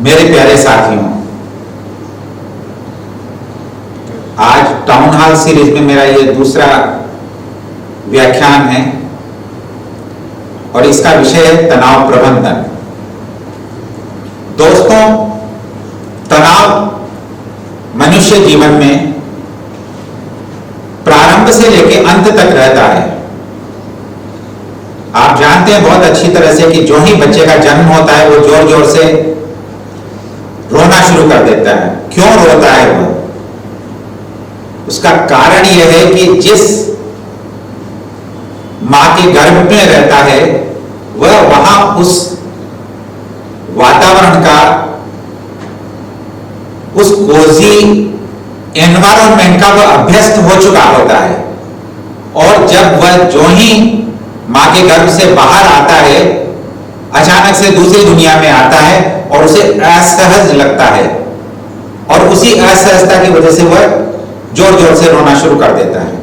मेरे प्यारे साथियों, आज टाउन हॉल सीरीज में मेरा ये दूसरा व्याख्यान है और इसका विषय है तनाव प्रबंधन। दोस्तों, तनाव मनुष्य जीवन में प्रारंभ से लेकर अंत तक रहता है। आप जानते हैं बहुत अच्छी तरह से कि जो ही बच्चे का जन्म होता है वो जोर जोर से रोना शुरू कर देता है। क्यों रोता है वो? उसका कारण यह है कि जिस मां के गर्भ में रहता है वह वहां उस वातावरण का, उस कोजी एनवायरनमेंट का वह अभ्यस्त हो चुका होता है और जब वह जो ही मां के गर्भ से बाहर आता है, अचानक से दूसरी दुनिया में आता है और उसे असहज लगता है और उसी असहजता की वजह से वह जोर जोर से रोना शुरू कर देता है।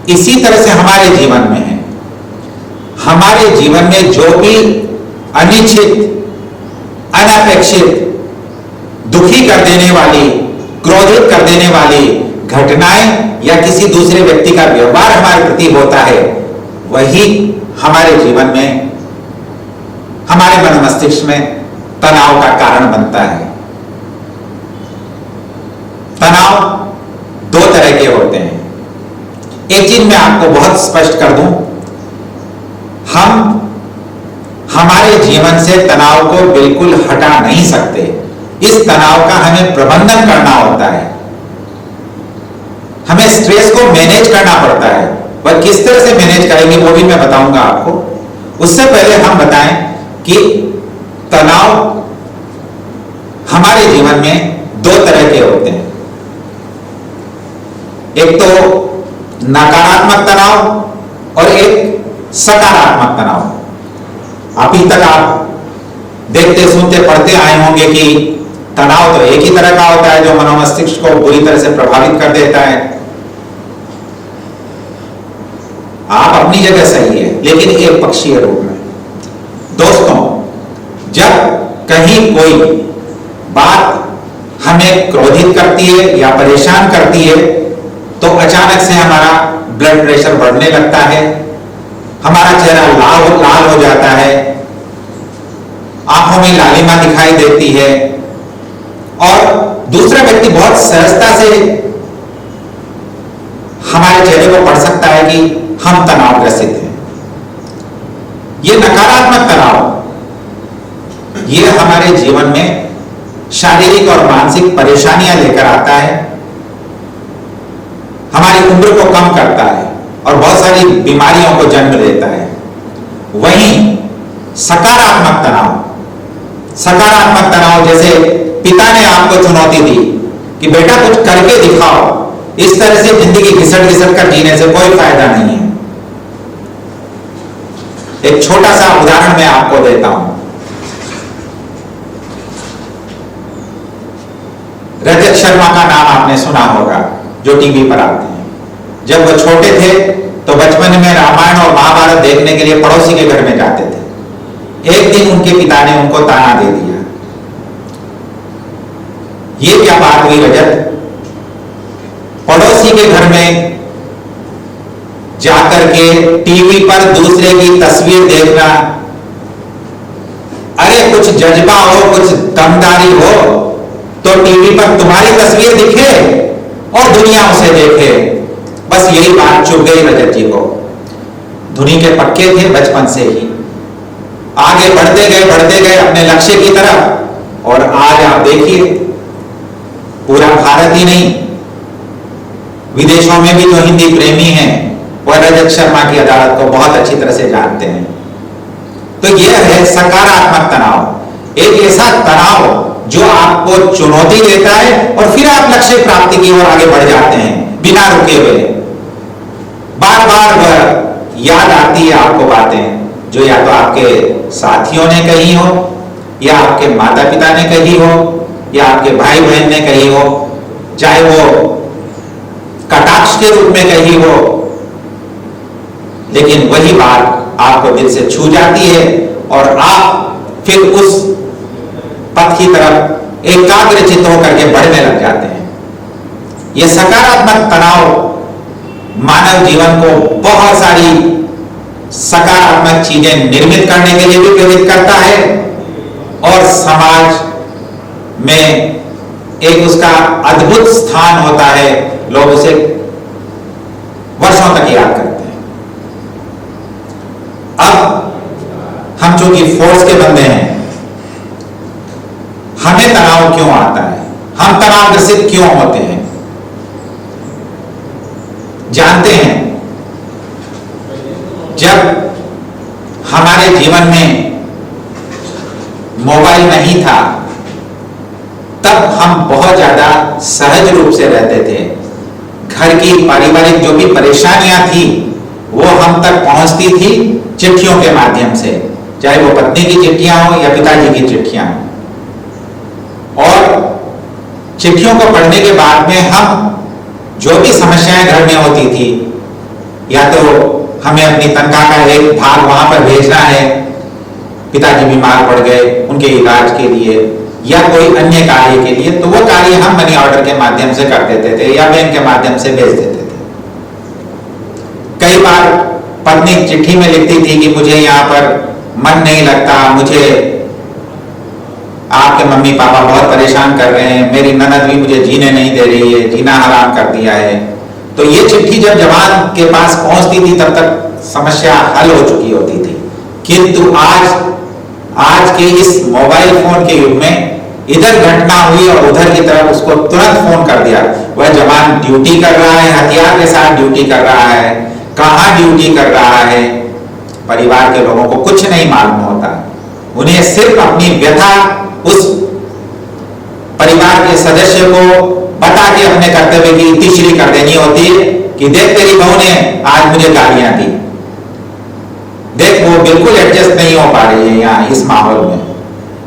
इसी तरह से हमारे जीवन में है। हमारे जीवन में जो भी अनिश्चित, अनपेक्षित, दुखी कर देने वाली, क्रोधित कर देने वाली घटनाएं या किसी दूसरे व्यक्ति का व्यवहार हमारे प्रति होता है, वही हमारे जीवन में, हमारे मन मस्तिष्क में तनाव का कारण बनता है। तनाव दो तरह के होते हैं। एक चीज मैं आपको बहुत स्पष्ट कर दूं, हम हमारे जीवन से तनाव को बिल्कुल हटा नहीं सकते। इस तनाव का हमें प्रबंधन करना होता है। हमें स्ट्रेस को मैनेज करना पड़ता है। वह किस तरह से मैनेज करेंगे वो भी मैं बताऊंगा आपको। उससे पहले हम बताएं कि तनाव हमारे जीवन में दो तरह के होते हैं। एक तो नकारात्मक तनाव और एक सकारात्मक तनाव। अभी तक आप देखते, सुनते, पढ़ते आए होंगे कि तनाव तो एक ही तरह का होता है जो मनोमस्तिष्क को बुरी तरह से प्रभावित कर देता है। आप अपनी जगह सही है, लेकिन एक पक्षीय रूप में। दोस्तों, जब कहीं कोई बात हमें क्रोधित करती है या परेशान करती है तो अचानक से हमारा ब्लड प्रेशर बढ़ने लगता है, हमारा चेहरा लाल हो जाता है, आंखों में लालिमा दिखाई देती है और दूसरा व्यक्ति बहुत सहजता से हमारे चेहरे को पढ़ सकता है कि हम तनावग्रसित हैं। यह नकारात्मक तनाव, यह हमारे जीवन में शारीरिक और मानसिक परेशानियां लेकर आता है, हमारी उम्र को कम करता है और बहुत सारी बीमारियों को जन्म देता है। वहीं सकारात्मक तनाव जैसे पिता ने आपको चुनौती दी कि बेटा कुछ करके दिखाओ, इस तरह से जिंदगी घिसट घिसट कर जीने से कोई फायदा नहीं है। एक छोटा सा उदाहरण मैं आपको देता हूं। रजत शर्मा का नाम आपने सुना होगा, जो टीवी पर आते हैं। जब वो छोटे थे तो बचपन में रामायण और महाभारत देखने के लिए पड़ोसी के घर में जाते थे। एक दिन उनके पिता ने उनको ताना दे दिया। ये क्या बात हुई रजत? पड़ोसी के घर में जाकर के टीवी पर दूसरे की तस्वीर देखना, अरे कुछ जज्बा हो, कुछ दमदारी हो तो टीवी पर तुम्हारी तस्वीर दिखे और दुनिया उसे देखे। बस यही बात चुभ गई रजत जी को। धुनी के पक्के थे बचपन से ही, आगे बढ़ते गए अपने लक्ष्य की तरफ और आज आप देखिए पूरा भारत ही नहीं, विदेशों में भी जो हिंदी प्रेमी हैं वह रजत शर्मा की अदालत को बहुत अच्छी तरह से जानते हैं। तो यह है सकारात्मक तनाव, एक ऐसा तनाव जो आपको चुनौती देता है और फिर आप लक्ष्य प्राप्ति की ओर आगे बढ़ जाते हैं बिना रुके हुए। बार बार वह याद आती है आपको बातें जो या तो आपके साथियों ने कही हो, या आपके माता पिता ने कही हो, या आपके भाई बहन ने कही हो, चाहे वो कटाक्ष के रूप में कही हो, लेकिन वही बात आपको दिल से छू जाती है और आप फिर उस पथ की तरफ एकाग्रचित्त होकर के बढ़ने लग जाते हैं। यह सकारात्मक तनाव मानव जीवन को बहुत सारी सकारात्मक चीजें निर्मित करने के लिए भी प्रेरित करता है और समाज में एक उसका अद्भुत स्थान होता है, लोग उसे वर्षों तक याद करते हैं। अब हम चूंकि फोर्स के बंदे हैं, हमें तनाव क्यों आता है, हम तनावग्रसित क्यों होते हैं, जानते हैं। जब हमारे जीवन में मोबाइल नहीं था तब हम बहुत ज्यादा सहज रूप से रहते थे। घर की पारिवारिक जो भी परेशानियां थी वो हम तक पहुंचती थी चिट्ठियों के माध्यम से, चाहे वो पत्नी की चिट्ठियां हो या पिताजी की चिट्ठियां हो। और चिट्ठियों को पढ़ने के बाद में हम जो भी समस्याएं घर में होती थी, या तो हमें अपनी तनख्वाह का एक भाग वहां पर भेजना है, पिताजी बीमार पड़ गए उनके इलाज के लिए या कोई अन्य कार्य के लिए, तो वो कार्य हम मनी ऑर्डर के माध्यम से कर देते थे या बैंक के माध्यम से भेज देते थे। कई बार पत्नी चिट्ठी में लिखती थी कि मुझे यहाँ पर मन नहीं लगता, मुझे आपके मम्मी पापा बहुत परेशान कर रहे हैं, मेरी ननद भी मुझे जीने नहीं दे रही है, जीना हराम कर दिया है। तो ये चिट्ठी जब जवान के पास पहुंचती थी तब तक समस्या हल हो चुकी होती थी। किंतु आज के इस मोबाइल फोन के युग में इधर घटना हुई और उधर की तरफ उसको तुरंत फोन कर दिया। वह जवान ड्यूटी कर रहा है, हथियार के साथ ड्यूटी कर रहा है, कहां ड्यूटी कर रहा है, परिवार के लोगों को कुछ नहीं मालूम होता। उन्हें सिर्फ अपनी व्यथा उस परिवार के सदस्य को बता के अपने कर्तव्य की तीसरी कर देनी होती है कि देख तेरी बहू ने आज मुझे गालियां दी, देख वो बिल्कुल एडजस्ट नहीं हो पा रही है यहाँ इस माहौल में,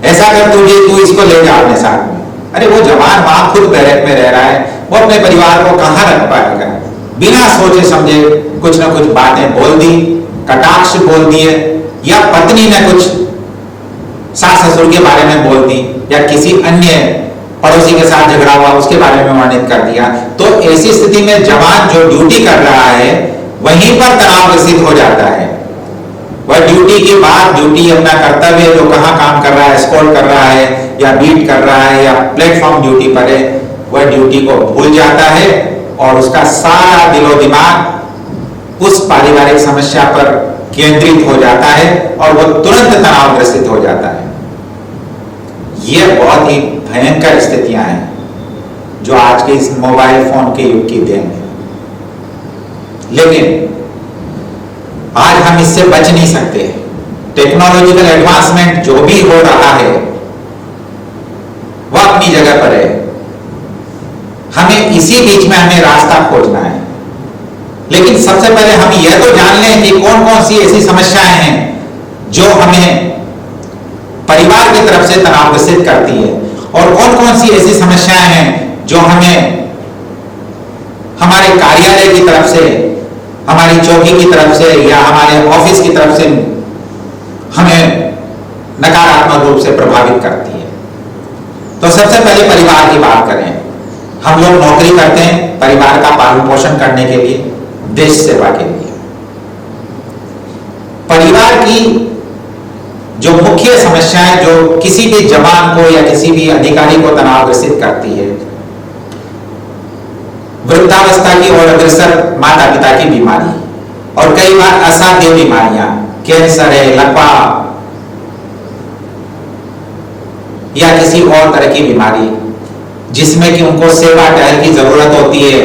ऐसा कर तू इसको ले जा अपने साथ में। अरे वो जवान वहां खुद बैरक में रह रहा है, वो अपने परिवार को कहां रख पाएगा। बिना सोचे समझे कुछ ना कुछ बातें बोल दी, कटाक्ष बोल दिए, या पत्नी ने कुछ सास ससुर के बारे में बोल दी या किसी अन्य पड़ोसी के साथ झगड़ा हुआ उसके बारे में वर्णित कर दिया। तो ऐसी स्थिति में जवान जो ड्यूटी कर रहा है वहीं पर तनावग्रसित हो जाता है। वह ड्यूटी के बाद ड्यूटी अपना कर्तव्य जो कहां काम कर रहा है, एस्कॉर्ट कर रहा है या बीट कर रहा है या प्लेटफॉर्म ड्यूटी पर है, वह ड्यूटी को भूल जाता है और उसका सारा दिलो दिमाग उस पारिवारिक समस्या पर केंद्रित हो जाता है और वो तुरंत तनावग्रसित हो जाता है। ये बहुत ही भयंकर स्थितियां हैं जो आज के इस मोबाइल फोन के युग की देन है। लेकिन आज हम इससे बच नहीं सकते। टेक्नोलॉजिकल एडवांसमेंट जो भी हो रहा है वह अपनी जगह पर है, हमें इसी बीच में हमें रास्ता खोजना है। लेकिन सबसे पहले हम यह तो जान लें कि कौन कौन सी ऐसी समस्याएं हैं जो हमें परिवार की तरफ से तनावग्रसित करती है और कौन कौन सी ऐसी समस्याएं हैं जो हमें हमारे कार्यालय की तरफ से, हमारी चौकी की तरफ से या हमारे ऑफिस की तरफ से हमें नकारात्मक रूप से प्रभावित करती है। तो सबसे पहले परिवार की बात करें। हम लोग नौकरी करते हैं परिवार का पालन पोषण करने के लिए, देश सेवा के लिए। परिवार की जो मुख्य समस्याएं जो किसी भी जवान को या किसी भी अधिकारी को तनावग्रसित करती है, वृद्धावस्था की ओर अग्रसर माता पिता की बीमारी और कई बार असाध्य बीमारियां, कैंसर है, लकवा या किसी और तरह की बीमारी जिसमें कि उनको सेवा टहल की जरूरत होती है।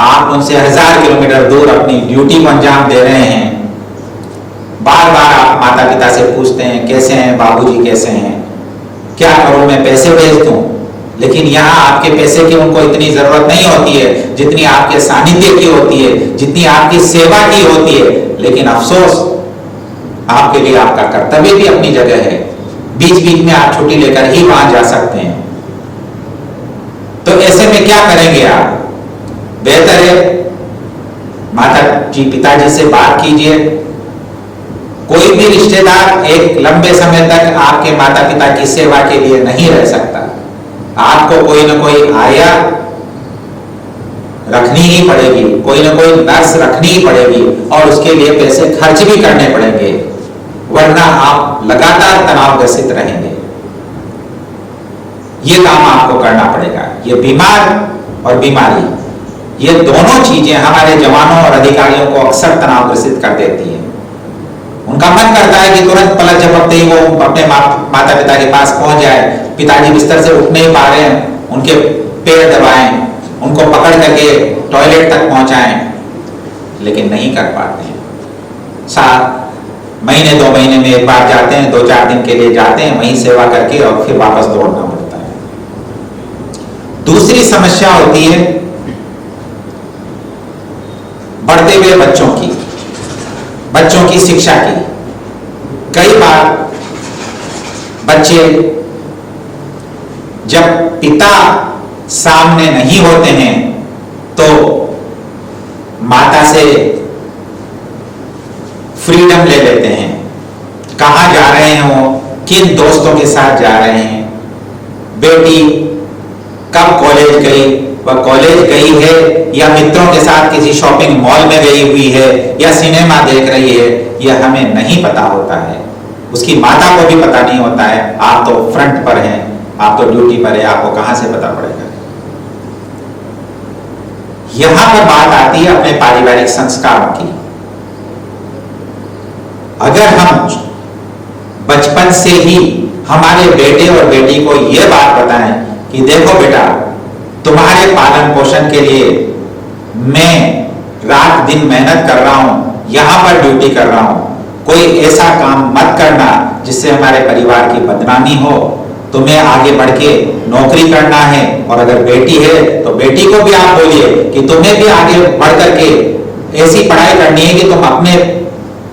आप उनसे 1000 किलोमीटर दूर अपनी ड्यूटी को अंजाम दे रहे हैं। बार बार आप माता पिता से पूछते हैं कैसे हैं बाबूजी, कैसे हैं, क्या करूं मैं, पैसे भेज दूं। लेकिन यहाँ आपके पैसे की उनको इतनी जरूरत नहीं होती है जितनी आपके सानिध्य की होती है, जितनी आपकी सेवा की होती है। लेकिन अफसोस आपके लिए आपका कर्तव्य भी अपनी जगह है, बीच बीच में आप छुट्टी लेकर ही वहां जा सकते हैं। तो ऐसे में क्या करेंगे आप? बेहतर है माता जी पिताजी से बात कीजिए, कोई भी रिश्तेदार एक लंबे समय तक आपके माता पिता की सेवा के लिए नहीं रह सकता। आपको कोई ना कोई आया रखनी ही पड़ेगी, कोई ना कोई नर्स रखनी ही पड़ेगी और उसके लिए पैसे खर्च भी करने पड़ेंगे, वरना आप लगातार तनावग्रसित रहेंगे। ये काम आपको करना पड़ेगा। ये बीमार और बीमारी, ये दोनों चीजें हमारे जवानों और अधिकारियों को अक्सर तनावग्रसित कर देती हैं। उनका मन करता है कि तुरंत पलक झपकते ही वो अपने माता पिता के पास पहुंच जाए, पिताजी बिस्तर से उठ नहीं पा रहे हैं, उनके पैर दबाएं, उनको पकड़ करके टॉयलेट तक पहुंचाएं, लेकिन नहीं कर पाते हैं। महीने 2 महीने में एक बार जाते हैं, 2-4 दिन के लिए जाते हैं, वहीं सेवा करके और फिर वापस दौड़ना पड़ता है। दूसरी समस्या होती है बढ़ते हुए बच्चों की शिक्षा की। कई बार बच्चे जब पिता सामने नहीं होते हैं तो माता से फ्रीडम ले लेते हैं। कहां जा रहे हैं वो, किन दोस्तों के साथ जा रहे हैं, बेटी कब कॉलेज गई, वह कॉलेज गई है या मित्रों के साथ किसी शॉपिंग मॉल में गई हुई है या सिनेमा देख रही है, यह हमें नहीं पता होता है। उसकी माता को भी पता नहीं होता है। आप तो फ्रंट पर हैं, आप तो ड्यूटी पर है, आपको कहां से पता पड़ेगा। यहां पर बात आती है अपने पारिवारिक संस्कारों की। अगर हम बचपन से ही हमारे बेटे और बेटी को यह बात बताएं कि देखो बेटा, तुम्हारे पालन पोषण के लिए मैं रात दिन मेहनत कर रहा हूं, यहां पर ड्यूटी कर रहा हूं, कोई ऐसा काम मत करना जिससे हमारे परिवार की बदनामी हो, तुम्हें आगे बढ़ के नौकरी करना है। और अगर बेटी है तो बेटी को भी आप बोलिए कि तुम्हें भी आगे बढ़ करके ऐसी पढ़ाई करनी है कि तुम अपने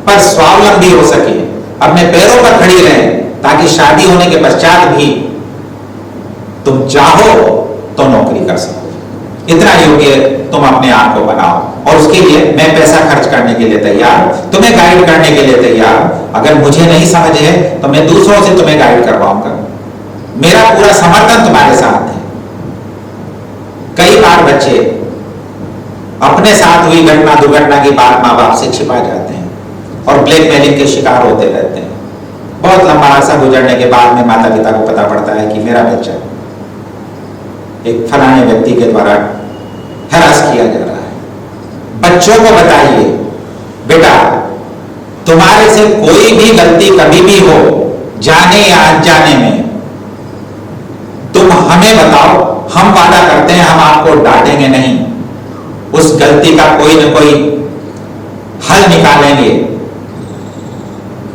पर स्वावलंबी हो सके, अपने पैरों पर खड़ी रहे, ताकि शादी होने के पश्चात भी तुम चाहो तो नौकरी कर सको। इतना योग्य तुम अपने आप को बनाओ और उसके लिए मैं पैसा खर्च करने के लिए तैयार, तुम्हें गाइड करने के लिए तैयार। अगर मुझे नहीं समझ है तो मैं दूसरों से तुम्हें गाइड करवाऊंगा। मेरा पूरा समर्थन तुम्हारे साथ है। कई बार बच्चे अपने साथ हुई घटना दुर्घटना की बात माँ बाप से छिपा जाते हैं और ब्लैकमेलिंग के शिकार होते रहते हैं। बहुत लंबा अरसा गुजरने के बाद में माता पिता को पता पड़ता है कि मेरा बच्चा एक फलाने व्यक्ति के द्वारा हरास किया जा रहा है। बच्चों को बताइए, बेटा तुम्हारे से कोई भी गलती कभी भी हो, जाने या अनजाने में, तुम हमें बताओ, हम वादा करते हैं हम आपको डांटेंगे नहीं, उस गलती का कोई न कोई हल निकालेंगे।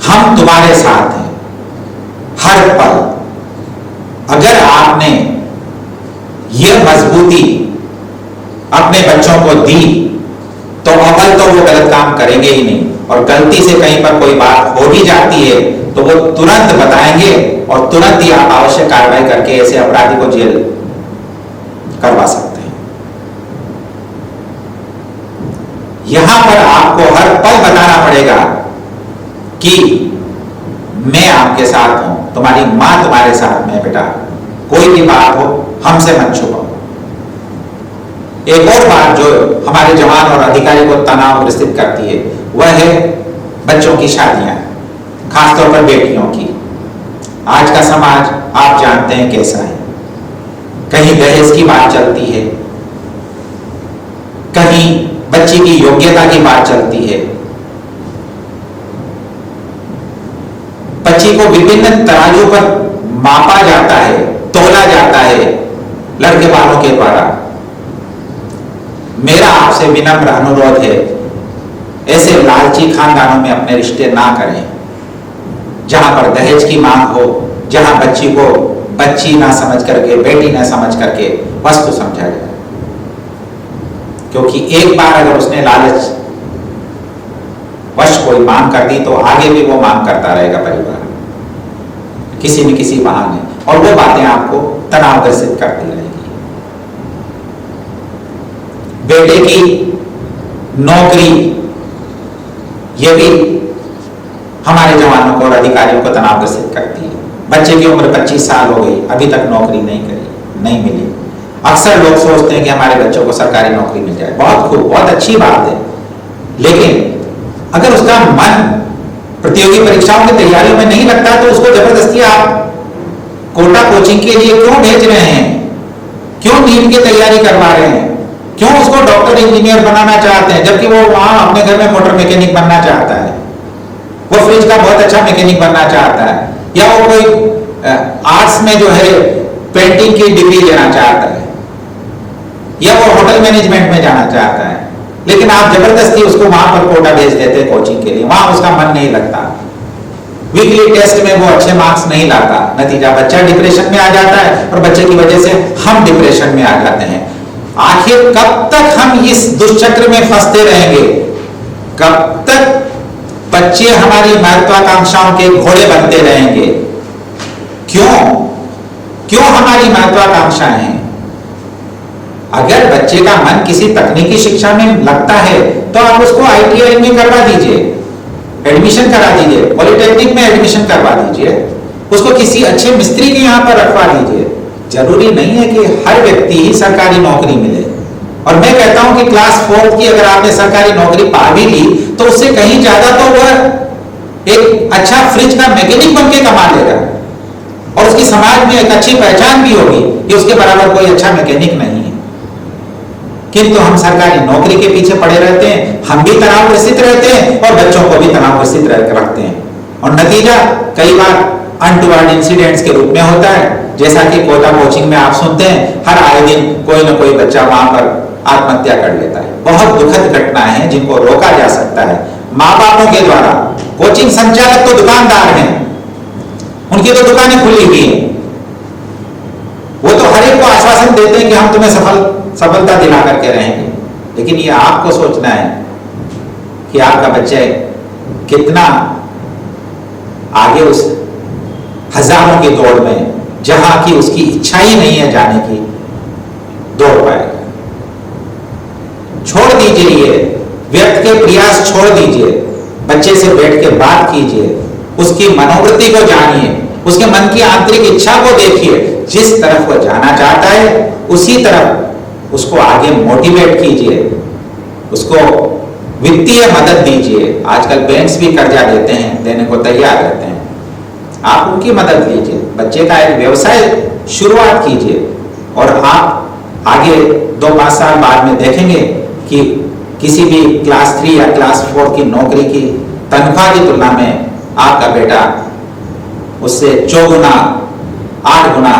हम तुम्हारे साथ हैं हर पल। अगर आपने यह मजबूती अपने बच्चों को दी तो अव्वल तो वो गलत काम करेंगे ही नहीं, और गलती से कहीं पर कोई बात हो भी जाती है तो वो तुरंत बताएंगे और तुरंत ही आप आवश्यक कार्रवाई करके ऐसे अपराधी को जेल करवा सकते हैं। यहां पर आपको हर पल बताना पड़ेगा कि मैं आपके साथ हूं, तुम्हारी मां तुम्हारे साथ में, बेटा कोई भी बात हो हमसे मत छुपाओ। एक और बात जो हमारे जवान और अधिकारी को तनाव ग्रसित करती है वह है बच्चों की शादियां, खासतौर पर बेटियों की। आज का समाज आप जानते हैं कैसा है। कहीं दहेज की बात चलती है, कहीं बच्ची की योग्यता की बात चलती है। बच्ची को विभिन्न तराजू पर मापा जाता है, तोला जाता है लड़के वालों के द्वारा। मेरा आपसे विनम्र अनुरोध है, ऐसे लालची खानदानों में अपने रिश्ते ना करें जहां पर दहेज की मांग हो, जहां बच्ची को बच्ची ना समझ करके, बेटी ना समझ करके वस्तु समझा जाए। क्योंकि एक बार अगर उसने लालच वश कोई मांग कर दी तो आगे भी वो मांग करता रहेगा परिवार किसी न किसी बहाने, और वो बातें आपको तनावग्रसित करती रहेगी। बेटे की नौकरी, ये भी हमारे जवानों को और अधिकारियों को तनाव ग्रसित करती है। बच्चे की उम्र 25 साल हो गई, अभी तक नौकरी नहीं मिली। अक्सर लोग सोचते हैं कि हमारे बच्चों को सरकारी नौकरी मिल जाए, बहुत खूब, बहुत अच्छी बात है। लेकिन अगर उसका मन प्रतियोगी परीक्षाओं की तैयारियों में नहीं लगता तो उसको जबरदस्ती आप कोटा कोचिंग के लिए क्यों भेज रहे हैं? क्यों नीट की तैयारी करवा रहे हैं? क्यों उसको डॉक्टर इंजीनियर बनाना चाहते हैं, जबकि वो वहां अपने घर में मोटर मैकेनिक बनना चाहता है, वो फ्रिज का बहुत अच्छा मैकेनिक बनना चाहता है, या वो कोई आर्ट्स में जो है पेंटिंग की डिग्री लेना चाहता है, या वो होटल मैनेजमेंट में जाना चाहता है। लेकिन आप जबरदस्ती उसको वहां पर कोटा भेज देते हैं कोचिंग के लिए, वहां उसका मन नहीं लगता, वीकली टेस्ट में वो अच्छे मार्क्स नहीं लाता, नतीजा बच्चा डिप्रेशन में आ जाता है और बच्चे की वजह से हम डिप्रेशन में आ जाते हैं। आखिर कब तक हम इस दुष्चक्र में फंसते रहेंगे? कब तक बच्चे हमारी महत्वाकांक्षाओं के घोड़े बनते रहेंगे? क्यों हमारी महत्वाकांक्षाएं हैं? अगर बच्चे का मन किसी तकनीकी शिक्षा में लगता है तो आप उसको ITI में करवा दीजिए, एडमिशन करा दीजिए, पॉलिटेक्निक में एडमिशन करवा दीजिए, उसको किसी अच्छे मिस्त्री के यहाँ पर रखवा दीजिए। जरूरी नहीं है कि हर व्यक्ति ही सरकारी नौकरी मिले। और मैं कहता हूं कि क्लास 4 की अगर आपने सरकारी नौकरी पा भी ली तो उससे कहीं ज्यादा तो वह एक अच्छा फ्रिज का मैकेनिक बन के कमा लेगा और उसकी समाज में एक अच्छी पहचान भी होगी कि उसके बराबर कोई अच्छा मैकेनिक नहीं है। किंतु हम सरकारी नौकरी के पीछे पड़े रहते हैं, हम भी तनाव ग्रसित रहते हैं और बच्चों को भी तनाव ग्रसित रखते हैं, और नतीजा कई बार अनटूवर्ड इंसिडेंट्स के रूप में होता है। जैसा कि कोटा कोचिंग में आप सुनते हैं, हर आए दिन कोई ना कोई बच्चा वहां पर आत्महत्या कर लेता है। बहुत दुखद घटनाएं हैं जिनको रोका जा सकता है माँ बापों के द्वारा। कोचिंग संचालक तो दुकानदार हैं, उनकी तो दुकानें खुली हुई हैं, वो तो हर एक को आश्वासन देते हैं कि हम तुम्हें सफलता दिला करके रहेंगे। लेकिन ये आपको सोचना है कि आपका बच्चा कितना आगे उस हजारों की दौड़ में, जहां की उसकी इच्छा ही नहीं है जाने की, दौड़ पाएगा। छोड़ दीजिए ये व्यर्थ के प्रयास, छोड़ दीजिए, बच्चे से बैठ के बात कीजिए, उसकी मनोवृत्ति को जानिए, उसके मन की आंतरिक इच्छा को देखिए। जिस तरफ वो जाना चाहता है उसी तरफ उसको आगे मोटिवेट कीजिए, उसको वित्तीय मदद दीजिए। आजकल बैंक्स भी कर्जा देते हैं, देने को तैयार रहते हैं, आप उनकी मदद लीजिए। बच्चे का एक व्यवसाय शुरुआत कीजिए और आप आगे 2-5 साल बाद में देखेंगे कि किसी भी क्लास 3 या क्लास 4 की नौकरी की तनख्वाह की तुलना में आपका बेटा उससे 4 गुना 8 गुना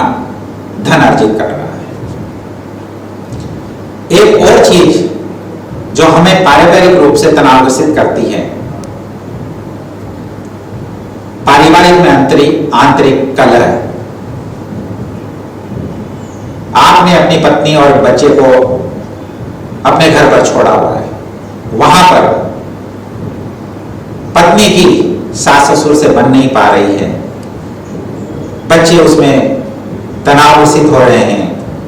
धन अर्जित कर रहा है। एक और चीज जो हमें पारिवारिक रूप से तनावग्रसित करती है, पारिवारिक में आंतरिक कलह। आपने अपनी पत्नी और बच्चे को अपने घर पर छोड़ा हुआ है, वहां पर पत्नी की सास ससुर से बन नहीं पा रही है, बच्चे उसमें तनावग्रसित हो रहे हैं।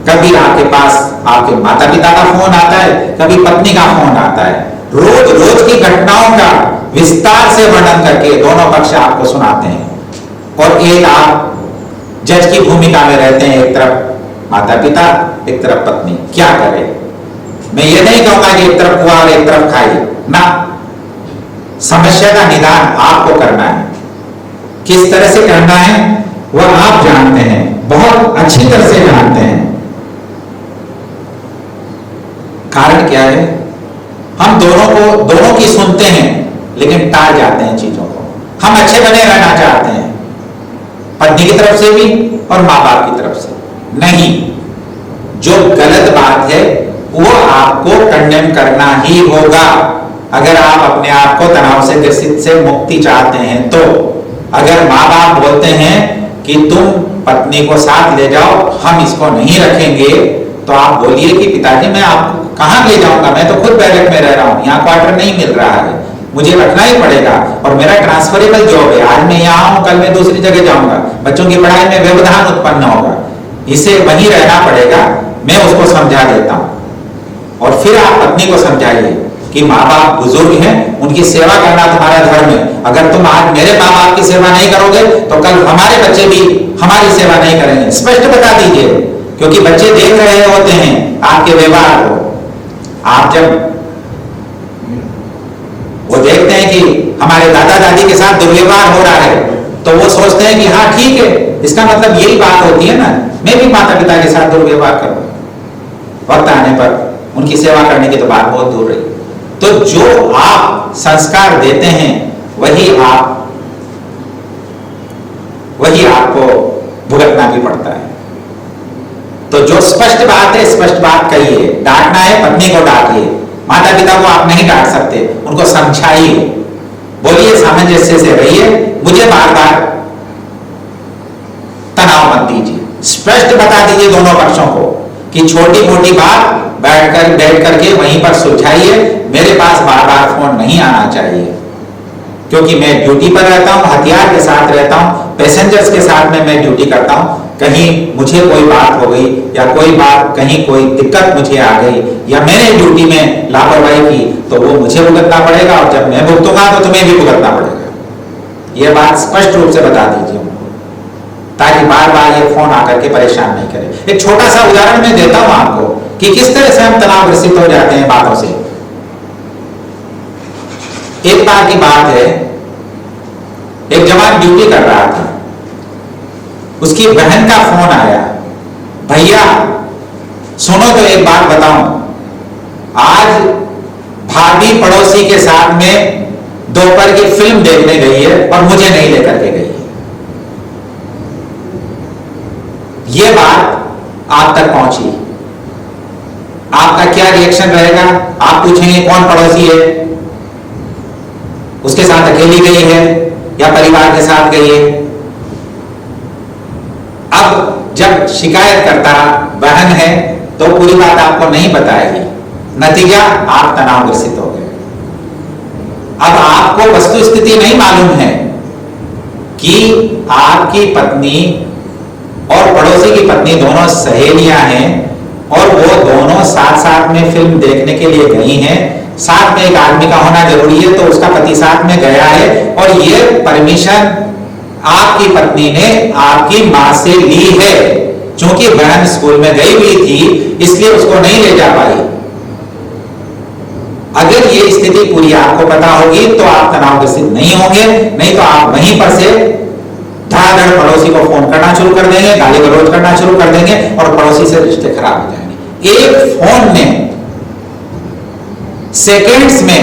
कभी आपके पास आपके माता पिता का फोन आता है, कभी पत्नी का फोन आता है, रोज रोज की घटनाओं का विस्तार से वर्णन करके दोनों पक्ष आपको सुनाते हैं, और एक आप जज की भूमिका में रहते हैं, एक तरफ माता पिता, एक तरफ पत्नी। क्या करें? मैं ये नहीं कहूंगा कि एक तरफ हुआ और एक तरफ खाई ना, समस्या का निदान आपको करना है। किस तरह से करना है वह आप जानते हैं, बहुत अच्छी तरह से जानते हैं। कारण क्या है? हम दोनों की सुनते हैं लेकिन टाल जाते हैं चीजों को। हम अच्छे बने रहना चाहते हैं, पत्नी की तरफ से भी और माँ बाप की तरफ से नहीं। जो गलत बात है वो आपको कंडेम करना ही होगा। अगर आप अपने आप को तनाव से ग्रसित से मुक्ति चाहते हैं तो अगर माँ बाप बोलते हैं कि तुम पत्नी को साथ ले जाओ, हम इसको नहीं रखेंगे, तो आप बोलिए कि पिताजी मैं आपको कहां ले जाऊंगा, मैं तो खुद बैरक में रह रहा हूं, यहाँ क्वार्टर नहीं मिल रहा है, मुझे रखना ही पड़ेगा और मेरा ट्रांसफरेबल जॉब है, आज मैं यहाँ हूं कल मैं दूसरी जगह जाऊंगा, बच्चों की पढ़ाई में व्यवधान उत्पन्न होगा, इसे वहीं रहना पड़ेगा। मैं उसको समझा देता हूं और फिर आप पत्नी को समझाइए कि माँ बाप बुजुर्ग हैं, उनकी सेवा करना तुम्हारा धर्म है। अगर तुम आज मेरे माँ बाप की सेवा नहीं करोगे तो कल हमारे बच्चे भी हमारी सेवा नहीं करेंगे। स्पष्ट बता दीजिए, क्योंकि बच्चे देख रहे होते हैं आपके व्यवहार को। आप जब वो देखते हैं कि हमारे दादा दादी के साथ दुर्व्यवहार हो रहा है तो वो सोचते हैं कि हाँ ठीक है, इसका मतलब यही बात होती है ना, मैं भी माता पिता के साथ दुर्व्यवहार करूं। वक्त आने पर उनकी सेवा करने की तो बात बहुत दूर रही। तो जो आप संस्कार देते हैं वही आपको भुगतना भी पड़ता है। तो जो स्पष्ट बात है स्पष्ट बात कहिए। डांटना है पत्नी को डांटिए, माता पिता को आप नहीं डांट सकते, उनको समझाइए, बोलिए, सामंजस्य से रहिए, मुझे बार बार तनाव मत दीजिए। स्पष्ट बता दीजिए दोनों पक्षों को कि छोटी मोटी बात बैठ करके वहीं पर सुलझाइए, मेरे पास बार बार फोन नहीं आना चाहिए, क्योंकि मैं ड्यूटी पर रहता हूं, हथियार के साथ रहता हूं, पैसेंजर्स के साथ में मैं ड्यूटी करता हूं। कहीं मुझे कोई बात हो गई या कोई बात, कहीं कोई दिक्कत मुझे आ गई या मैंने ड्यूटी में लापरवाही की तो वो मुझे भुगतना पड़ेगा, और जब मैं भुगतूंगा तो तुम्हें भी भुगतना पड़ेगा। ये बात स्पष्ट रूप से बता दीजिए उनको, ताकि बार बार ये फोन आकर के परेशान नहीं करे। एक छोटा सा उदाहरण मैं देता हूं आपको कि किस तरह से हम तनावग्रसित हो जाते हैं बातों से। एक बार की बात है, एक जवान ड्यूटी कर रहा था, उसकी बहन का फोन आया, भैया सुनो तो एक बात बताऊं, आज भाभी पड़ोसी के साथ में दोपहर की फिल्म देखने गई है और मुझे नहीं लेकर के गई है। यह बात आप तक पहुंची, आपका क्या रिएक्शन रहेगा? आप पूछेंगे कौन पड़ोसी है, उसके साथ अकेली गई है या परिवार के साथ गई है? अब जब शिकायत करता बहन है तो पूरी बात आपको नहीं बताएगी, नतीजा आप तनावग्रसित हो गए। अब आपको वस्तु स्थिति नहीं मालूम है कि आपकी पत्नी और पड़ोसी की पत्नी दोनों सहेलियां हैं और वो दोनों साथ साथ में फिल्म देखने के लिए गई हैं। साथ में एक आदमी का होना जरूरी है, तो उसका पति साथ में गया है और ये परमिशन आपकी पत्नी ने आपकी मां से ली है। चूंकि बहन स्कूल में गई हुई थी इसलिए उसको नहीं ले जा पाई। अगर ये स्थिति पूरी आपको पता होगी तो आप तनावग्रसित नहीं होंगे, नहीं तो आप वहीं पर से धड़ाधड़ पड़ोसी को फोन करना शुरू कर देंगे, गाली गलौज करना शुरू कर देंगे और पड़ोसी से रिश्ते खराब हो जाएंगे। एक फोन ने सेकेंड्स में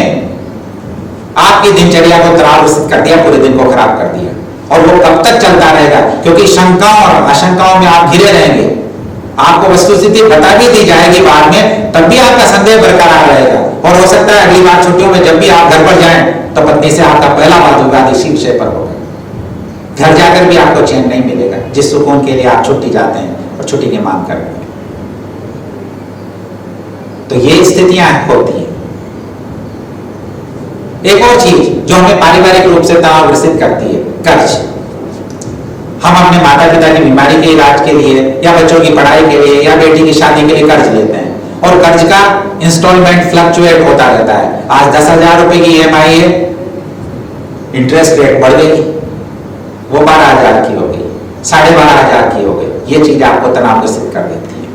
आपकी दिनचर्या को तनावग्रसित कर दिया, पूरे दिन को खराब कर दिया। और वो कब तक चलता रहेगा? क्योंकि शंकाओं और आशंकाओं में आप घिरे रहेंगे। आपको वस्तुस्थिति बता भी दी जाएगी बाद में, तब भी आपका संदेह बरकरार रहेगा। और हो सकता है अगली बार छुट्टियों में जब भी आप घर पर जाएं तो पत्नी से आपका पहला वाद विवाद इसी विषय पर होगा। घर जाकर भी आपको चैन नहीं मिलेगा, जिस सुकून के लिए आप छुट्टी जाते हैं और छुट्टी की मांग कर रहे हैं। तो ये स्थितियां होती हैं। एक और चीज जो हमें पारिवारिक रूप से तनावग्रसित करती है, कर्ज। हम अपने माता पिता की बीमारी के इलाज के लिए या बच्चों की पढ़ाई के लिए या बेटी की शादी के लिए कर्ज लेते हैं और कर्ज का इंस्टॉलमेंट फ्लक्चुएट होता रहता है। आज 10,000 रुपए की EMI है, इंटरेस्ट रेट बढ़ गई, वो 12,000 की हो गई, 12,500 की हो गई। ये चीज आपको तनावग्रसित कर देती है।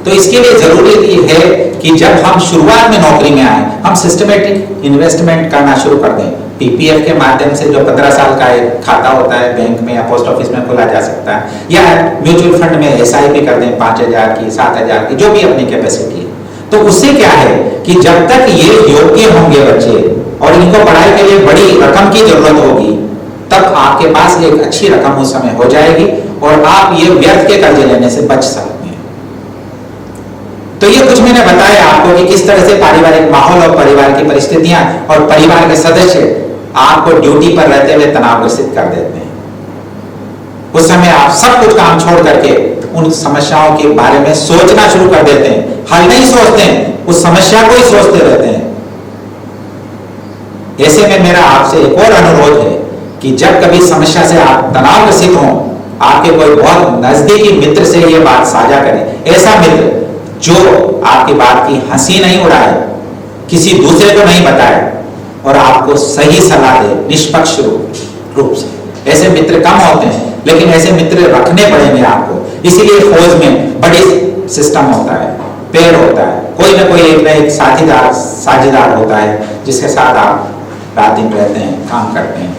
तो इसके लिए जरूरी है कि जब हम शुरुआत में नौकरी में आए, हम सिस्टमेटिक इन्वेस्टमेंट करना शुरू कर दें। PPF के माध्यम से जो 15 साल का एक खाता होता है बैंक में या पोस्ट ऑफिस में खोला जा सकता है, या म्यूचुअल फंड में SIP कर दें 5,000 की, 7,000 की, जो भी अपनी कैपेसिटी है। तो उससे क्या है कि जब तक ये योग्य होंगे बच्चे और इनको पढ़ाई के लिए बड़ी रकम की जरूरत होगी, तब आपके पास एक अच्छी रकम उस समय हो जाएगी और आप ये व्यर्थ के कर्ज लेने से बच सकते हैं। तो ये कुछ मैंने बताया आपको कि किस तरह से पारिवारिक माहौल और परिवार की परिस्थितियां और परिवार के सदस्य आपको ड्यूटी पर रहते हुए तनावग्रसित कर देते हैं। उस समय आप सब कुछ काम छोड़ करके उन समस्याओं के बारे में सोचना शुरू कर देते हैं। हल नहीं सोचते हैं, उस समस्या को ही सोचते रहते हैं। ऐसे में मेरा आपसे एक और अनुरोध है कि जब कभी समस्या से आप तनावग्रसित हों, आपके कोई बहुत नजदीकी मित्र से यह बात साझा करें। ऐसा मित्र जो आपकी बात की हंसी नहीं उड़ाए, किसी दूसरे को नहीं बताए और आपको सही सलाह दे निष्पक्ष रूप से। ऐसे मित्र कम होते हैं, लेकिन ऐसे मित्र रखने पड़ेंगे आपको। इसीलिए फौज में बड़ी सिस्टम होता है, पेड़ होता है, कोई ना कोई एक ना एक साझेदार होता है जिसके साथ आप रात दिन रहते हैं, काम करते हैं।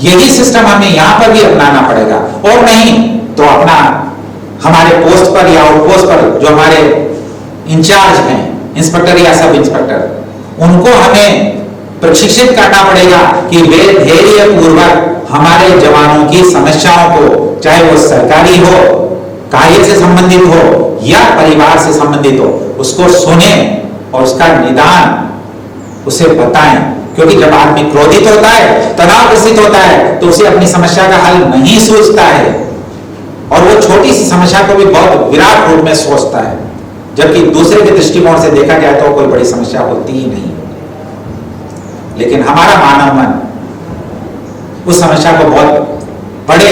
यही सिस्टम हमें यहां पर भी अपनाना पड़ेगा, और नहीं तो अपना हमारे पोस्ट पर या आउटपोस्ट पर जो हमारे इंचार्ज हैं, इंस्पेक्टर या सब इंस्पेक्टर, उनको हमें प्रशिक्षित करना पड़ेगा कि वे धैर्य पूर्वक हमारे जवानों की समस्याओं को, चाहे वो सरकारी हो, कार्य से संबंधित हो या परिवार से संबंधित हो, उसको सुने और उसका निदान उसे बताएं। क्योंकि जब आदमी क्रोधित होता है, तनावग्रसित होता है, तो उसे अपनी समस्या का हल नहीं सोचता है और वो छोटी सी समस्या को भी बहुत विराट रूप में सोचता है, जबकि दूसरे के दृष्टिकोण से देखा जाए तो कोई बड़ी समस्या होती ही नहीं। लेकिन हमारा मानव मन उस समस्या को बहुत बड़े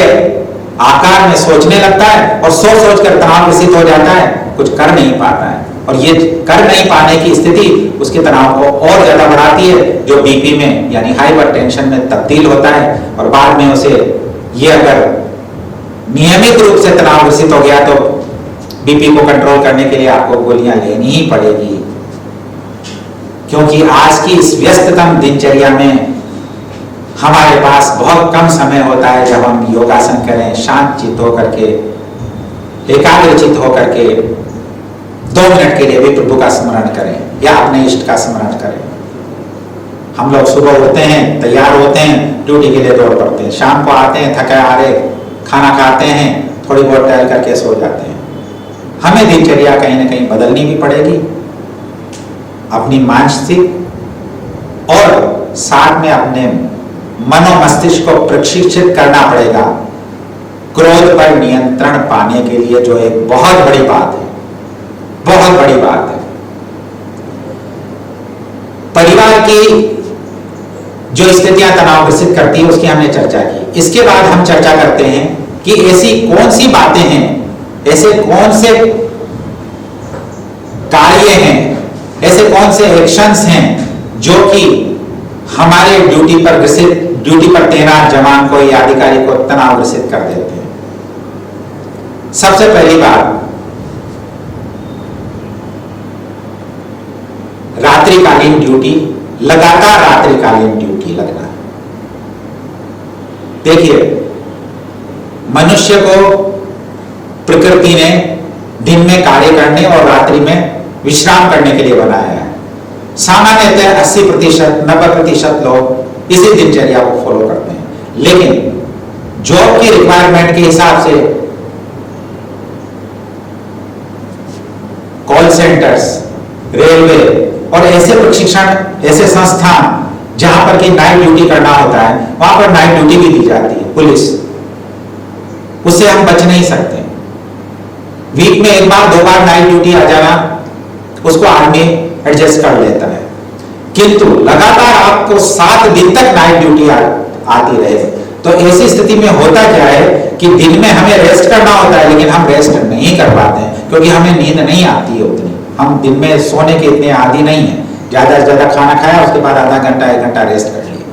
आकार में सोचने लगता है और सोच सोच कर तनावग्रसित हो जाता है, कुछ कर नहीं पाता है। और ये कर नहीं पाने की स्थिति उसके तनाव को और ज्यादा बढ़ाती है, जो बीपी में यानी हाइपर टेंशन में तब्दील होता है। और बाद में उसे ये अगर नियमित रूप से तनावग्रसित हो गया तो बीपी को कंट्रोल करने के लिए आपको गोलियां लेनी ही पड़ेगी। क्योंकि आज की इस व्यस्ततम दिनचर्या में हमारे पास बहुत कम समय होता है जब हम योगासन करें, शांत चित्त होकर के, एकाग्रचित्त होकर के 2 मिनट के लिए भी प्रभु का स्मरण करें या अपने इष्ट का स्मरण करें। हम लोग सुबह उठते हैं, तैयार होते हैं, ड्यूटी के लिए दौड़ पड़ते हैं, शाम को आते हैं थके हारे, खाना खाते हैं, थोड़ी बहुत टहल करके सो जाते हैं। हमें दिनचर्या कहीं ना कहीं बदलनी भी पड़ेगी, अपनी मानसिक और साथ में अपने मनोमस्तिष्क को प्रशिक्षित करना पड़ेगा क्रोध पर नियंत्रण पाने के लिए, जो एक बहुत बड़ी बात है, बहुत बड़ी बात है। परिवार की जो स्थितियां तनावग्रसित करती है उसकी हमने चर्चा की। इसके बाद हम चर्चा करते हैं कि ऐसी कौन सी बातें हैं, ऐसे कौन से कार्य हैं, ऐसे कौन से एक्शंस हैं जो कि हमारे ड्यूटी पर तैनात जवान को या अधिकारी को तनावग्रसित कर देते हैं। सबसे पहली बात, रात्रिकालीन ड्यूटी, लगातार रात्रिकालीन ड्यूटी लगना। देखिए, मनुष्य को प्रकृति ने दिन में कार्य करने और रात्रि में विश्राम करने के लिए बनाया है। सामान्यतः 80%, 90% लोग इसी दिनचर्या को फॉलो करते हैं। लेकिन जॉब की रिक्वायरमेंट के हिसाब से कॉल सेंटर्स, रेलवे और ऐसे प्रशिक्षण, ऐसे संस्थान जहां पर कि नाइट ड्यूटी करना होता है, वहां पर नाइट ड्यूटी भी दी जाती है, पुलिस, उससे हम बच नहीं सकते। वीक में 1 बार 2 बार नाइट ड्यूटी आ जाना, उसको आदमी एडजस्ट कर लेता है। किंतु लगातार आपको 7 दिन तक नाइट ड्यूटी आती रहे, तो ऐसी स्थिति में होता क्या है कि दिन में हमें रेस्ट करना होता है, लेकिन हम रेस्ट नहीं कर पाते हैं क्योंकि हमें नींद नहीं आती है उतनी। हम दिन में सोने के इतने आदी नहीं है, ज्यादा से ज्यादा खाना खाया, उसके बाद आधा घंटा 1 घंटा रेस्ट कर लिया।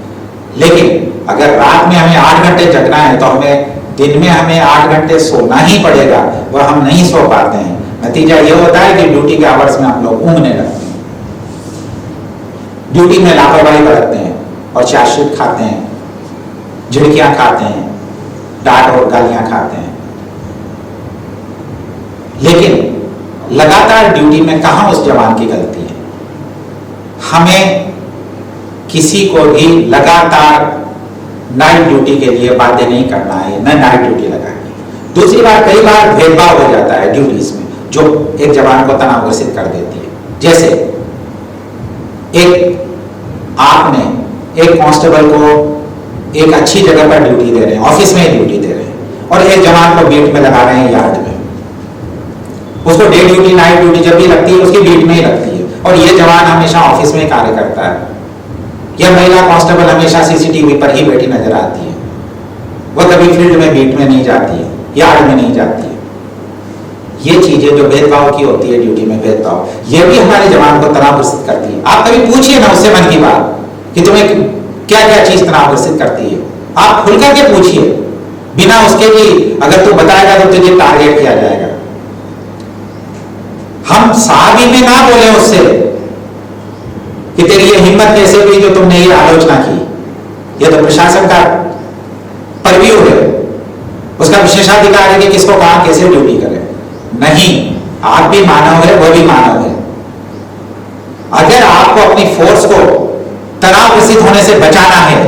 लेकिन अगर रात में हमें 8 घंटे जगना है तो हमें दिन में हमें 8 घंटे सोना ही पड़ेगा, वह हम नहीं सो पाते हैं। नतीजा यह होता है कि ड्यूटी के आवर्स में हम लोग ऊँघने लगते हैं, ड्यूटी में लापरवाही बरतते हैं और चाशुत खाते हैं, झिड़कियां खाते हैं, डांट और गालियां खाते हैं। लेकिन लगातार ड्यूटी में कहां उस जवान की गलती है? हमें किसी को भी लगातार नाइट ड्यूटी के लिए बाध्य नहीं करना है, न नाइट ड्यूटी लगानी। दूसरी बात, कई बार भेदभाव हो जाता है ड्यूटीज में जो एक जवान को तनावग्रसित कर देती है। जैसे आपने एक कांस्टेबल को एक अच्छी जगह पर ड्यूटी दे रहे हैं, ऑफिस में ही ड्यूटी दे रहे हैं, और एक जवान को बीट में लगा रहे हैं, यार्ड में। उसको डे ड्यूटी, नाइट ड्यूटी जब भी लगती है उसकी बीट में ही लगती है, और ये जवान हमेशा ऑफिस में कार्य करता है। यह महिला कांस्टेबल हमेशा सीसीटीवी पर ही बैठी नजर आती है, वह कभी फील्ड में बीट में नहीं जाती है, यार्ड में नहीं जाती है। ये चीजें जो भेदभाव की होती है ड्यूटी में, भेदभाव, ये भी हमारे जवान को तनाव ग्रसित करती है। आप कभी पूछिए ना उससे मन की बात कि तुम्हें क्या क्या चीज तनाव ग्रसित करती है, आप खुल करके पूछिए, बिना उसके कि अगर तू बताएगा तो तुझे टारगेट किया जाएगा। हम साहबी में ना बोले उससे कि तेरी ये हिम्मत कैसे हुई जो तुमने ये आलोचना की, ये तो प्रशासन का परव्यू है, उसका विशेषाधिकार है कि किसको कहां कैसे ड्यूटी करे। नहीं, आप भी मानव है, वो भी मानव है। अगर आपको अपनी फोर्स को तनाव ग्रसित होने से बचाना है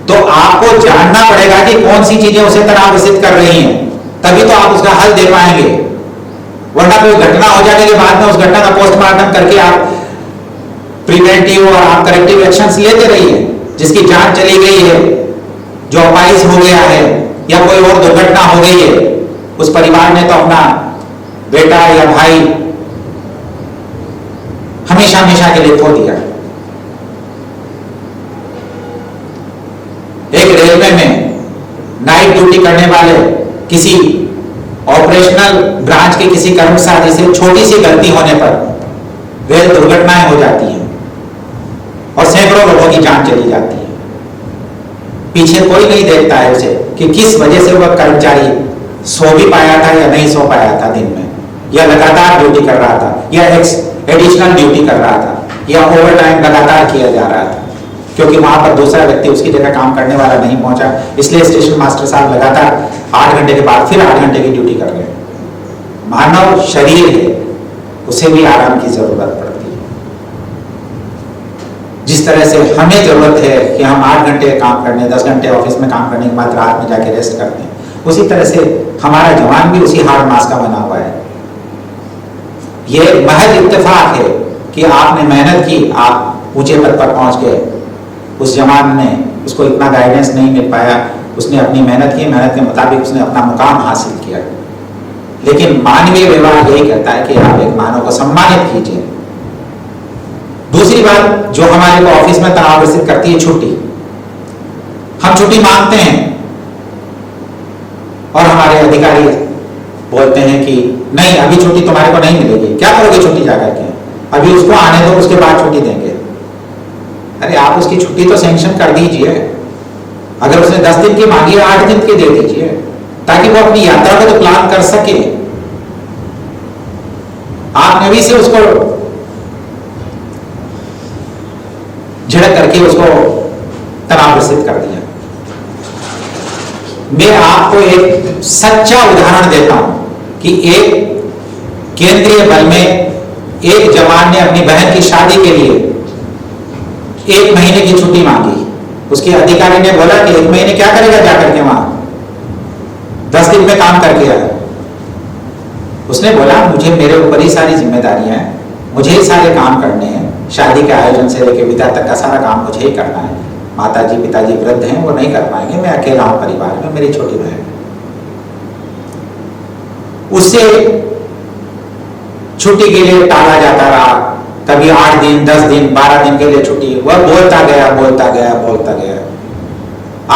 तो आपको जानना पड़ेगा कि कौन सी चीजें उसे तनाव ग्रसित कर रही हैं, तभी तो आप उसका हल दे पाएंगे। वरना कोई घटना हो जाने के बाद में उस घटना का पोस्टमार्टम करके आप प्रिवेंटिव और आप करेक्टिव एक्शंस लेते रहिए। जिसकी जान चली गई है, जो अपाहिज हो गया है या कोई और दुर्घटना हो गई है, उस परिवार ने तो अपना बेटा या भाई हमेशा हमेशा के लिए खो दिया। एक रेलवे में नाइट ड्यूटी करने वाले किसी ऑपरेशनल ब्रांच के किसी कर्मचारी से छोटी सी गलती होने पर रेल दुर्घटनाएं हो जाती हैं और सैकड़ों लोगों की जान चली जाती है। पीछे कोई नहीं देखता है उसे कि किस वजह से वह कर्मचारी सो भी पाया था या नहीं सो पाया था दिन में, या लगातार ड्यूटी कर रहा था, या एडिशनल ड्यूटी कर रहा था, या ओवर टाइम लगातार किया जा रहा था, क्योंकि वहां पर दूसरा व्यक्ति उसकी जगह काम करने वाला नहीं पहुंचा, इसलिए स्टेशन मास्टर साहब लगातार 8 घंटे के बाद फिर 8 घंटे की ड्यूटी कर रहे हैं। मानव शरीर है, उसे भी आराम की जरूरत पड़ती है। जिस तरह से हमें जरूरत है कि हम 8 घंटे काम करने, 10 घंटे ऑफिस में काम करने के बाद रात में जाके रेस्ट करते हैं, उसी तरह से हमारा जवान भी उसी हार्ड मास का बना हुआ है। यह महज इत्तेफाक है कि आपने मेहनत की, आप ऊंचे पद पर पहुंच गए। उस जवान ने, उसको इतना गाइडेंस नहीं मिल पाया, उसने अपनी मेहनत की, मेहनत के मुताबिक उसने अपना मुकाम हासिल किया। लेकिन मानवीय व्यवहार यही कहता है कि आप एक मानव को सम्मानित कीजिए। दूसरी बात जो हमारे को ऑफिस में तनाव ग्रसित करती है, छुट्टी। हम छुट्टी मांगते हैं और हमारे अधिकारी बोलते हैं कि नहीं, अभी छुट्टी तुम्हारे को नहीं मिलेगी। क्या करोगे छुट्टी जाकर के? अभी उसको आने दो, उसके बाद छुट्टी देंगे। अरे आप उसकी छुट्टी तो सैंक्शन कर दीजिए। अगर उसने 10 दिन की मांगी है, 8 दिन की दे दीजिए, ताकि वो अपनी यात्रा को तो प्लान कर सके। आपने भी से उसको झड़क करके उसको तनाव ग्रसित कर दिया। मैं आपको एक सच्चा उदाहरण देता हूं कि एक केंद्रीय बल में एक जवान ने अपनी बहन की शादी के लिए 1 महीने की छुट्टी मांगी। उसके अधिकारी ने बोला कि 1 महीने क्या करेगा जाकर के वहां, 10 दिन में काम करके आया। उसने बोला मुझे, मेरे ऊपर ही सारी जिम्मेदारियां हैं, मुझे ही सारे काम करने हैं, शादी के आयोजन से लेकर विदा तक का सारा काम मुझे ही करना है। माताजी पिताजी वृद्ध हैं, वो नहीं कर पाएंगे, मैं अकेला हूं परिवार में, मेरी छोटी बहन। उससे छुट्टी के लिए टाला जाता रहा, कभी 8 दिन 10 दिन 12 दिन के लिए छुट्टी। वह बोलता गया बोलता गया बोलता गया।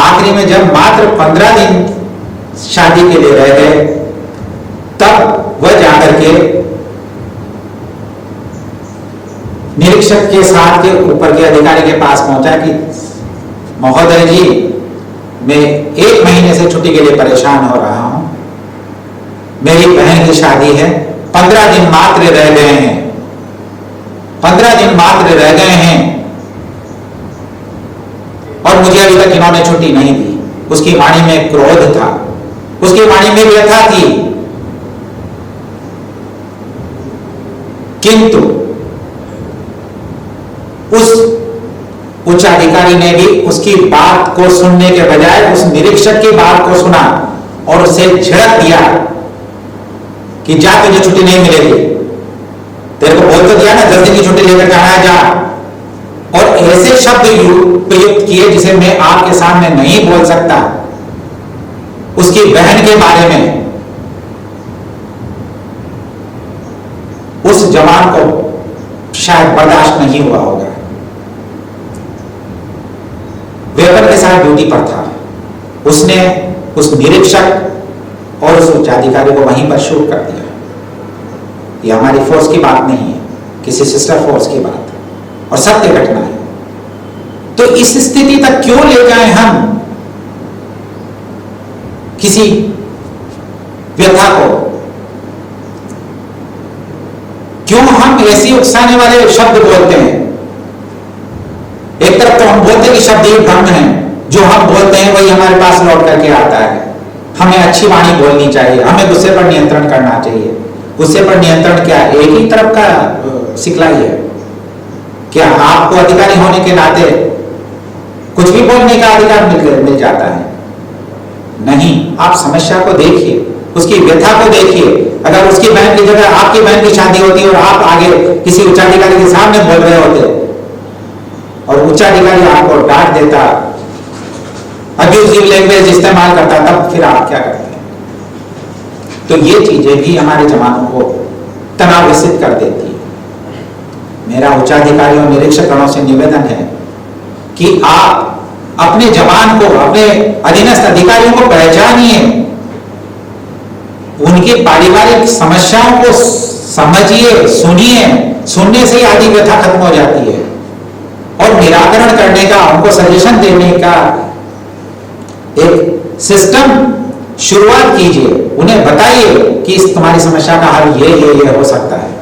आखिरी में जब मात्र 15 दिन शादी के लिए रह गए, तब वह जाकर के निरीक्षक के साथ के ऊपर के अधिकारी के पास पहुंचा कि महोदय जी, मैं 1 महीने से छुट्टी के लिए परेशान हो रहा हूं, मेरी बहन की शादी है, 15 दिन मात्र रह गए हैं, 15 दिन मात्र रह गए हैं और मुझे अभी तक इन्होंने छुट्टी नहीं दी। उसकी वाणी में क्रोध था, उसकी वाणी में व्यथा थी, किंतु उस उच्चाधिकारी ने भी उसकी बात को सुनने के बजाय उस निरीक्षक की बात को सुना और उसे झिड़क दिया कि जा, तुझे छुट्टी नहीं मिलेगी। तेरे को बोल तो दिया ना 10 दिन की छुट्टी लेकर आया, जा। और ऐसे शब्द प्रयुक्त किए जिसे मैं आपके सामने नहीं बोल सकता। उसकी बहन के बारे में उस जवान को शायद बर्दाश्त नहीं हुआ होगा। वेपर के साथ ड्यूटी पर था, उसने उस निरीक्षक और उस उच्चाधिकारी को वहीं पर शूट कर दिया। ये हमारी फोर्स की बात नहीं है, किसी सिस्टर फोर्स की बात है और सत्य घटना है। तो इस स्थिति तक क्यों ले जाएं हम किसी व्यथा को? क्यों हम ऐसी उकसाने वाले शब्द बोलते हैं? एक तरफ तो हम बोलते हैं कि शब्द ही ब्रह्म है, जो हम बोलते हैं वही हमारे पास लौट करके आता है। हमें अच्छी वाणी बोलनी चाहिए, हमें गुस्से पर नियंत्रण करना चाहिए। गुस्से पर नियंत्रण क्या है? एक ही तरफ का सिखलाई है। क्या आपको अधिकारी होने के नाते कुछ भी बोलने का अधिकार मिल जाता है? नहीं। आप समस्या को देखिए, उसकी व्यथा को देखिए। अगर उसकी बहन की जगह आपकी बहन की शादी होती और आप आगे किसी उच्चाधिकारी के सामने बोल रहे होते और उच्चाधिकारी आपको डांट देता, अब्यूजिव लैंग्वेज इस्तेमाल करता, तब फिर आप क्या करते हैं? तो ये चीजें भी हमारे जवानों को तनावग्रसित कर देती है। मेरा उच्चाधिकारियों और निरीक्षकगणों से निवेदन है कि आप अपने जवान को, अपने अधीनस्थ अधिकारियों को पहचानिए, उनकी पारिवारिक समस्याओं को समझिए, सुनिए। सुनने से ही आदि व्यथा खत्म हो जाती है और निराकरण करने का, उनको सजेशन देने का एक सिस्टम शुरुआत कीजिए। उन्हें बताइए कि इस तुम्हारी समस्या का हल ये हो सकता है।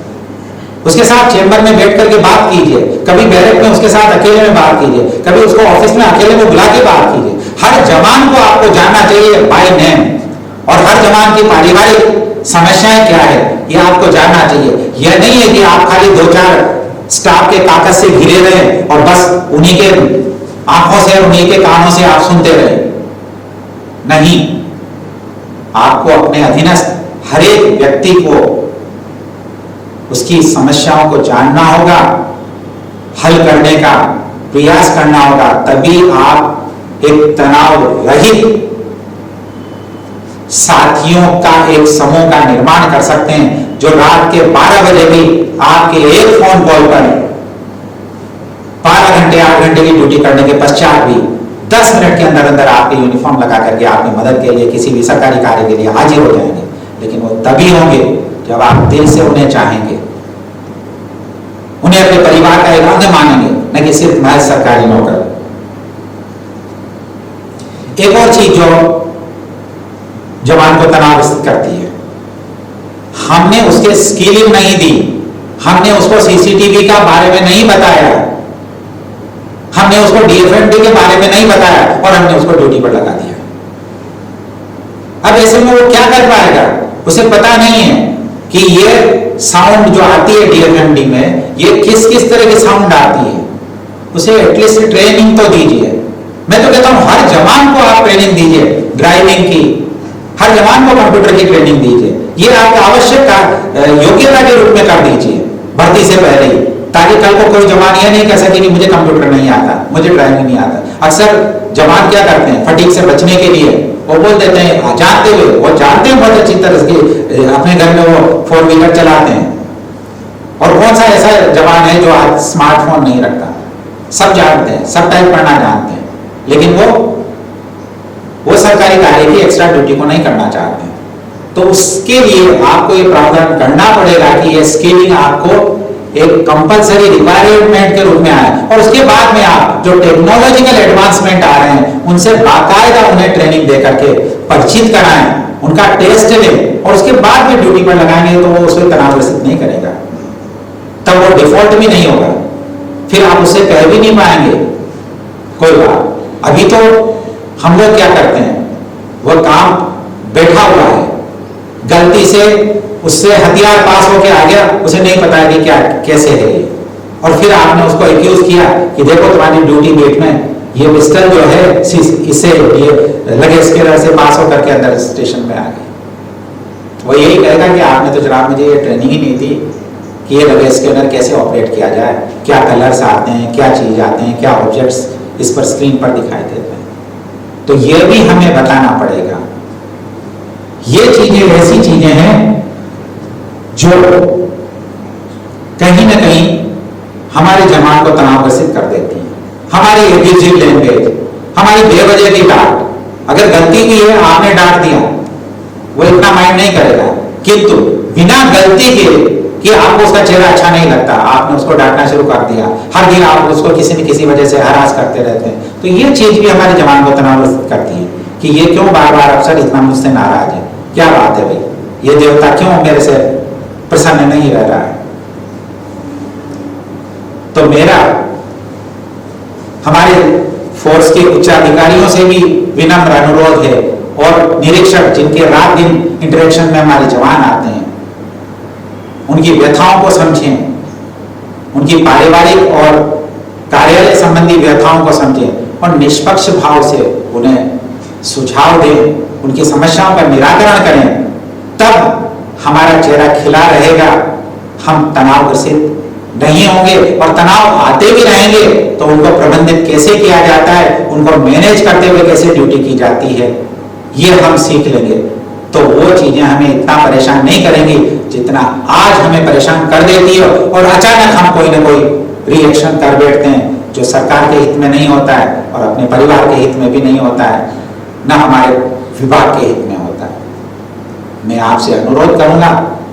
उसके साथ चेंबर में बैठ करके बात कीजिए, कभी बैरक में उसके साथ अकेले में बात कीजिए, कभी उसको ऑफिस में अकेले में बुला के बात कीजिए। हर जवान को आपको जानना चाहिए बाय नेम, और हर जवान की पारिवारिक समस्याएं क्या है ये आपको जानना चाहिए। यह नहीं है कि आप खाली 2-4 स्टाफ के कागज से घिरे रहे और बस उन्हीं के आंखों से, उन्हीं के कानों से आप सुनते रहे। नहीं, आपको अपने अधीनस्थ हर एक व्यक्ति को उसकी समस्याओं को जानना होगा, हल करने का प्रयास करना होगा। तभी आप एक तनाव रहित साथियों का एक समूह का निर्माण कर सकते हैं, जो रात के 12 बजे भी आपके एक फोन कॉल पर 12 घंटे 8 घंटे की ड्यूटी करने के पश्चात भी 10 मिनट के अंदर अंदर आपके यूनिफॉर्म लगा करके आपकी मदद के लिए, किसी भी सरकारी कार्य के लिए हाजिर हो जाएंगे। लेकिन वो तभी होंगे जब आप दिल से उन्हें चाहेंगे, उन्हें अपने परिवार का एक अंग मानेंगे, न कि सिर्फ महज सरकारी नौकर। एक और चीज जो जवान को तनावग्रस्त करती है, हमने उसके स्किलिंग नहीं दी, हमने उसको सीसीटीवी का बारे में नहीं बताया, हमने उसको डीएफएमडी के बारे में नहीं बताया और हमने उसको ड्यूटी पर लगा दिया। अब ऐसे में वो क्या कर पाएगा? उसे पता नहीं है कि ये साउंड जो आती है डीएफएमडी में, ये किस किस तरह की साउंड आती है। उसे एटलीस्ट ट्रेनिंग तो दीजिए। मैं तो कहता हूं हर जवान को आप ट्रेनिंग दीजिए ड्राइविंग की, हर जवान को कंप्यूटर की ट्रेनिंग दीजिए। ये आपका आवश्यक योग्यता के रूप में कर दीजिए भर्ती से पहले ही, ताकि कल को कोई जवान यह नहीं कह सके कि मुझे कंप्यूटर नहीं आता, मुझे ड्राइविंग नहीं आता। अक्सर जवान क्या करते हैं, फटीग से बचने के लिए वो बोल देते हैं, जानते हुए वो जानते हैं बहुत अच्छी तरह से अपने घर में वो 4 व्हीलर चलाते हैं। और कौन सा ऐसा जवान है जो आज स्मार्टफोन नहीं रखता? सब जानते हैं, सब टाइप करना जानते हैं, लेकिन वो सरकारी कार्य की एक्स्ट्रा ड्यूटी को नहीं करना चाहते हैं। तो उसके लिए आपको ये प्रावधान करना पड़ेगा कि ये स्किलिंग आपको एक कंपलसरी रिक्वायरमेंट के रूप में आए, और उसके बाद में आप जो टेक्नोलॉजिकल एडवांसमेंट आ रहे हैं उनसे बाकायदा उन्हें ट्रेनिंग दे करके परिचित कराएं, उनका टेस्ट लें और उसके बाद में ड्यूटी पर लगाएंगे तो वो उसे तनावग्रसित नहीं करेगा, तब वो डिफॉल्ट भी नहीं होगा, फिर आप उसे कह भी नहीं पाएंगे कोई बात। अभी तो हम लोग क्या करते हैं, वह काम बैठा हुआ है, गलती से उससे हथियार पास होके आ गया, उसे नहीं पता है कि क्या कैसे है ये, और फिर आपने उसको एक्यूज किया कि देखो तुम्हारी ड्यूटी गेट में ये पिस्टल जो है इससे ये लगे स्कैनर से पास होकर के अंदर स्टेशन में आ गई। वो यही कहेगा कि आपने तो जनाब मुझे ये ट्रेनिंग ही नहीं दी कि ये लगे स्कैनर कैसे ऑपरेट किया जाए, क्या कलर्स आते हैं, क्या चीज आते हैं, क्या ऑब्जेक्ट्स इस पर स्क्रीन पर दिखाई देते हैं। तो ये भी हमें बताना पड़ेगा। ये चीजें ऐसी चीजें हैं जो कहीं ना कहीं हमारे जवान को तनावग्रसित कर देती है। हमारी एब्यूजिव लैंग्वेज, हमारी बेवजह की डांट, अगर गलती की है आपने डांट दिया वो इतना माइंड नहीं करेगा, किंतु बिना गलती के कि आपको उसका चेहरा अच्छा नहीं लगता, आपने उसको डांटना शुरू कर दिया, हर दिन आप उसको किसी न किसी वजह से हरास करते रहते हैं, तो ये चीज भी हमारे जवान को तनावग्रस्त करती है कि ये क्यों बार बार अफसर इतना मुझसे नाराज है, क्या बात है भाई, ये देवता क्यों मेरे से प्रसन्न नहीं रह रहा है। तो मेरा हमारे फोर्स के उच्चाधिकारियों से भी विनम्र अनुरोध है, और निरीक्षक जिनके रात दिन इंटरेक्शन में हमारे जवान आते हैं, उनकी व्यथाओं को समझें, उनकी पारिवारिक और कार्यालय संबंधी व्यथाओं को समझें और निष्पक्ष भाव से उन्हें सुझाव दें, उनकी समस्याओं का निराकरण करें, तब हमारा चेहरा खिला रहेगा, हम तनावग्रसित नहीं होंगे, और तनाव आते भी रहेंगे तो उनको प्रबंधित कैसे किया जाता है, उनको मैनेज करते हुए कैसे ड्यूटी की जाती है, ये हम सीख लेंगे। तो वो चीजें हमें इतना परेशान नहीं करेंगी जितना आज हमें परेशान कर देती है, और अचानक हम कोई ना कोई रिएक्शन कर बैठते हैं जो सरकार के हित में नहीं होता है और अपने परिवार के हित में भी नहीं होता है, न हमारे विभाग के हित में होता है। मैं आपसे अनुरोध करूंगा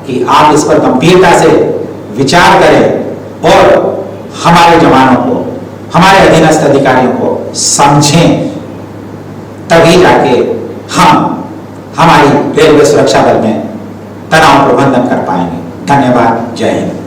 कि आप इस पर गंभीरता से विचार करें और हमारे जवानों को, हमारे अधीनस्थ अधिकारियों को समझें, तभी जाके हम हमारी रेलवे सुरक्षा बल में तनाव प्रबंधन कर पाएंगे। धन्यवाद। जय हिंद।